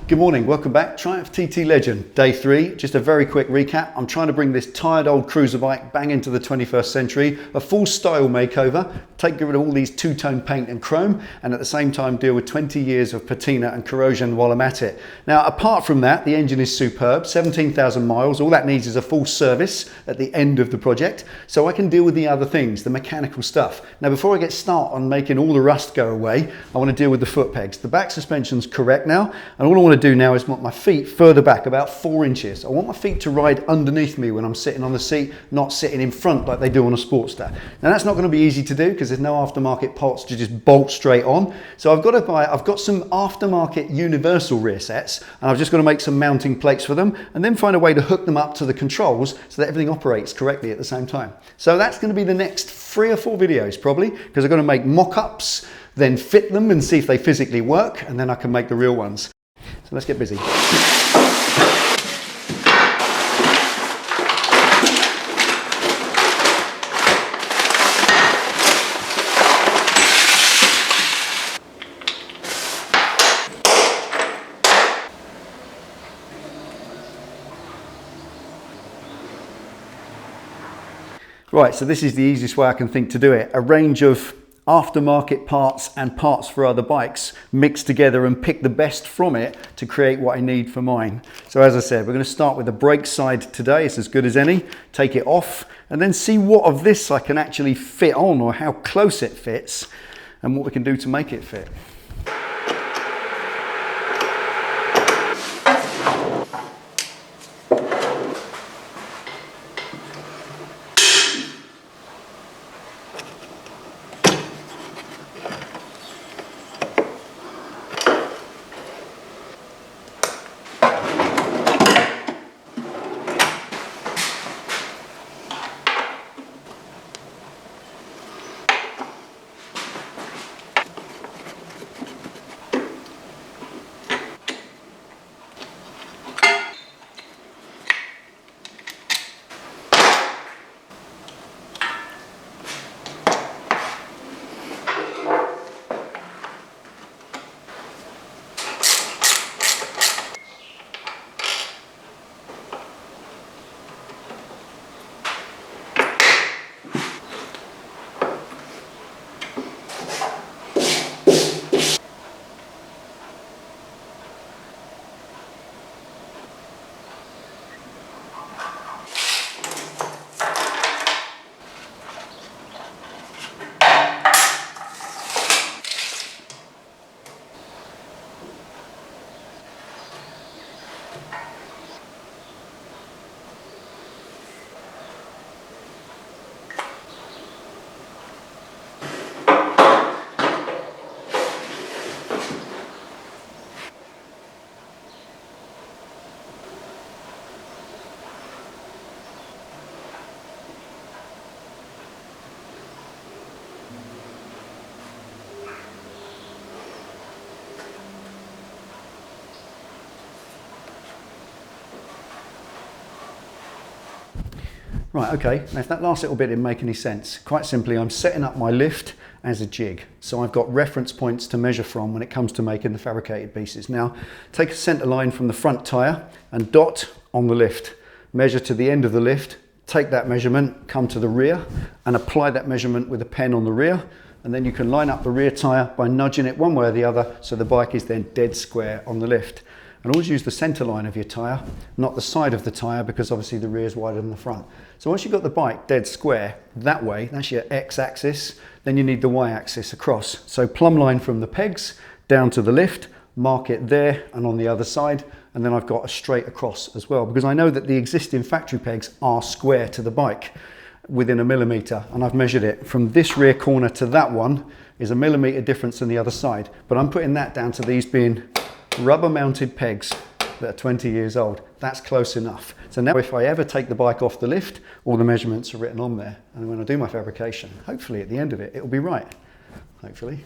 Good morning, welcome back. Triumph TT Legend, day 3. Just a very quick recap. I'm trying to bring this tired old cruiser bike bang into the 21st century, a full style makeover, get rid of all these two-tone paint and chrome, and at the same time deal with 20 years of patina and corrosion while I'm at it. Now, apart from that, the engine is superb, 17,000 miles. All that needs is a full service at the end of the project, so I can deal with the other things, the mechanical stuff. Now, before I get started on making all the rust go away, I want to deal with the foot pegs. The back suspension's correct now, and all I want to do now is want my feet further back, about 4 inches. I want my feet to ride underneath me when I'm sitting on the seat, not sitting in front like they do on a Sportster. Now that's not going to be easy to do because there's no aftermarket pots to just bolt straight on. So I've got some aftermarket universal rear sets, and I've just got to make some mounting plates for them and then find a way to hook them up to the controls so that everything operates correctly at the same time. So that's going to be the next 3 or 4 videos probably, because I'm going to make mock-ups, then fit them and see if they physically work, and then I can make the real ones. So let's get busy. Right, so this is the easiest way I can think to do it. A range of aftermarket parts and parts for other bikes mixed together and pick the best from it to create what I need for mine. So as I said, we're going to start with the brake side today. It's as good as any. Take it off and then see what of this I can actually fit on, or how close it fits, and what we can do to make it fit. Right, okay, now if that last little bit didn't make any sense, quite simply I'm setting up my lift as a jig. So I've got reference points to measure from when it comes to making the fabricated pieces. Now, take a centre line from the front tyre and dot on the lift. Measure to the end of the lift, take that measurement, come to the rear and apply that measurement with a pen on the rear, and then you can line up the rear tyre by nudging it one way or the other so the bike is then dead square on the lift. And always use the centre line of your tyre, not the side of the tyre, because obviously the rear is wider than the front. So once you've got the bike dead square that way, that's your x-axis, then you need the y-axis across. So plumb line from the pegs down to the lift, mark it there and on the other side, and then I've got a straight across as well, because I know that the existing factory pegs are square to the bike within 1 millimetre, and I've measured it from this rear corner to that one is 1 millimetre difference on the other side, but I'm putting that down to these being rubber mounted pegs that are 20 years old. That's close enough. So now if I ever take the bike off the lift, all the measurements are written on there, and when I do my fabrication, hopefully at the end of it, it'll be right, hopefully.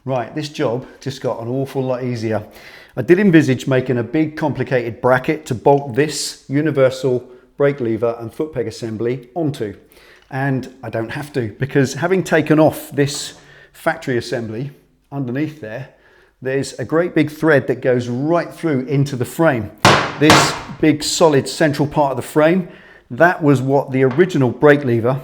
Right, this job just got an awful lot easier. I did envisage making a big complicated bracket to bolt this universal brake lever and foot peg assembly onto. And I don't have to, because having taken off this factory assembly underneath there, there's a great big thread that goes right through into the frame. This big solid central part of the frame, that was what the original brake lever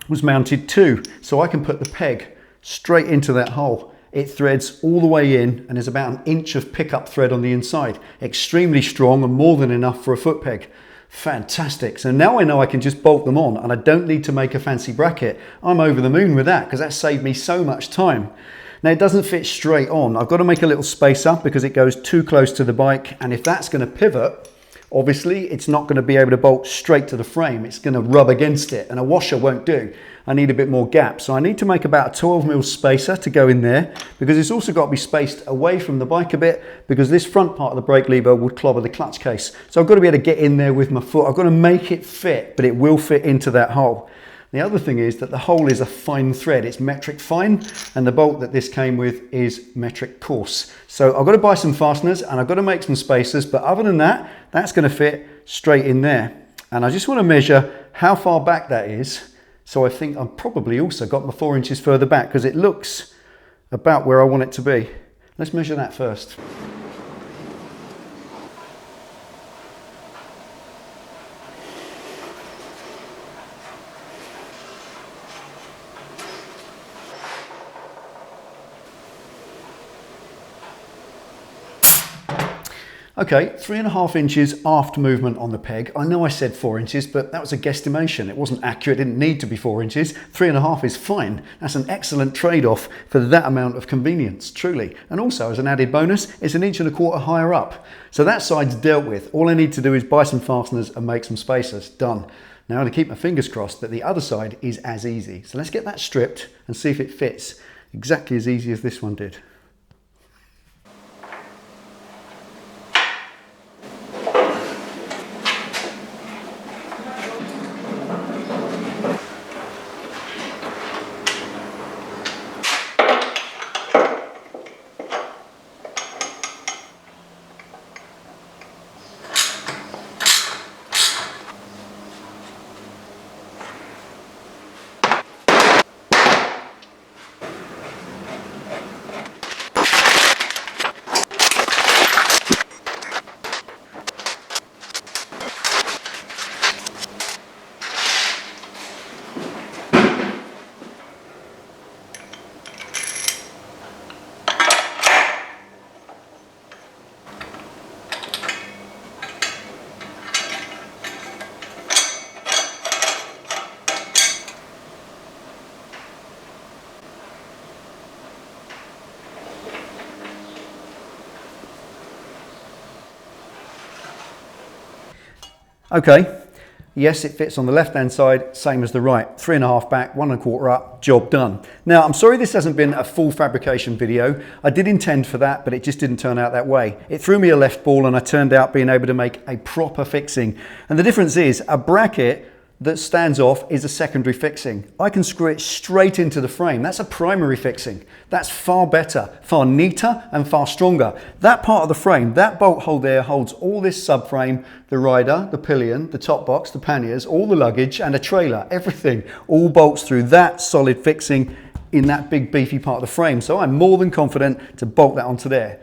was mounted to. So I can put the peg straight into that hole. It threads all the way in, and there's about 1 inch of pickup thread on the inside. Extremely strong and more than enough for a foot peg. Fantastic. So now I know I can just bolt them on and I don't need to make a fancy bracket. I'm over the moon with that because that saved me so much time. Now it doesn't fit straight on. I've got to make a little spacer because it goes too close to the bike, and if that's going to pivot, obviously it's not going to be able to bolt straight to the frame. It's going to rub against it and a washer won't do. I need a bit more gap. So I need to make about a 12mm spacer to go in there, because it's also got to be spaced away from the bike a bit, because this front part of the brake lever would clobber the clutch case. So I've got to be able to get in there with my foot. I've got to make it fit, but it will fit into that hole. The other thing is that the hole is a fine thread. It's metric fine, and the bolt that this came with is metric coarse. So I've got to buy some fasteners and I've got to make some spacers, but other than that, that's going to fit straight in there. And I just want to measure how far back that is. So I think I've probably also got my 4 inches further back, because it looks about where I want it to be. Let's measure that first. Okay, 3.5 inches aft movement on the peg. I know I said 4 inches, but that was a guesstimation. It wasn't accurate, it didn't need to be 4 inches. 3.5 is fine. That's an excellent trade-off for that amount of convenience, truly. And also, as an added bonus, it's 1.25 inches higher up. So that side's dealt with. All I need to do is buy some fasteners and make some spacers. Done. Now to keep my fingers crossed that the other side is as easy. So let's get that stripped and see if it fits exactly as easy as this one did. Okay, yes, it fits on the left-hand side, same as the right. 3.5 back, 1.25 up, job done. Now, I'm sorry this hasn't been a full fabrication video. I did intend for that, but it just didn't turn out that way. It threw me a left ball and I turned out being able to make a proper fixing. And the difference is, a bracket that stands off is a secondary fixing. I can screw it straight into the frame. That's a primary fixing. That's far better, far neater and far stronger. That part of the frame, that bolt hole there, holds all this subframe, the rider, the pillion, the top box, the panniers, all the luggage and a trailer, everything all bolts through that solid fixing in that big beefy part of the frame. So I'm more than confident to bolt that onto there.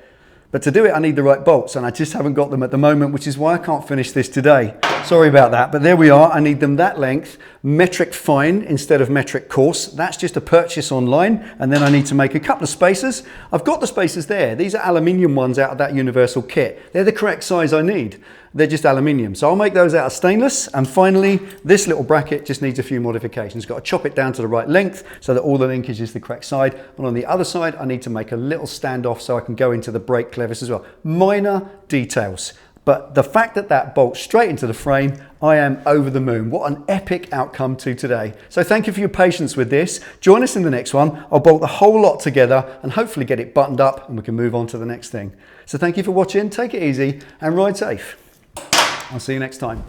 But to do it, I need the right bolts, and I just haven't got them at the moment, which is why I can't finish this today. Sorry about that, but there we are. I need them that length, metric fine instead of metric coarse. That's just a purchase online, and then I need to make a couple of spacers. I've got the spacers there. These are aluminium ones out of that universal kit. They're the correct size I need. They're just aluminium. So I'll make those out of stainless. And finally, this little bracket just needs a few modifications. Got to chop it down to the right length so that all the linkage is the correct side. And on the other side, I need to make a little standoff so I can go into the brake clevis as well. Minor details. But the fact that that bolts straight into the frame, I am over the moon. What an epic outcome to today. So thank you for your patience with this. Join us in the next one. I'll bolt the whole lot together and hopefully get it buttoned up and we can move on to the next thing. So thank you for watching. Take it easy and ride safe. I'll see you next time.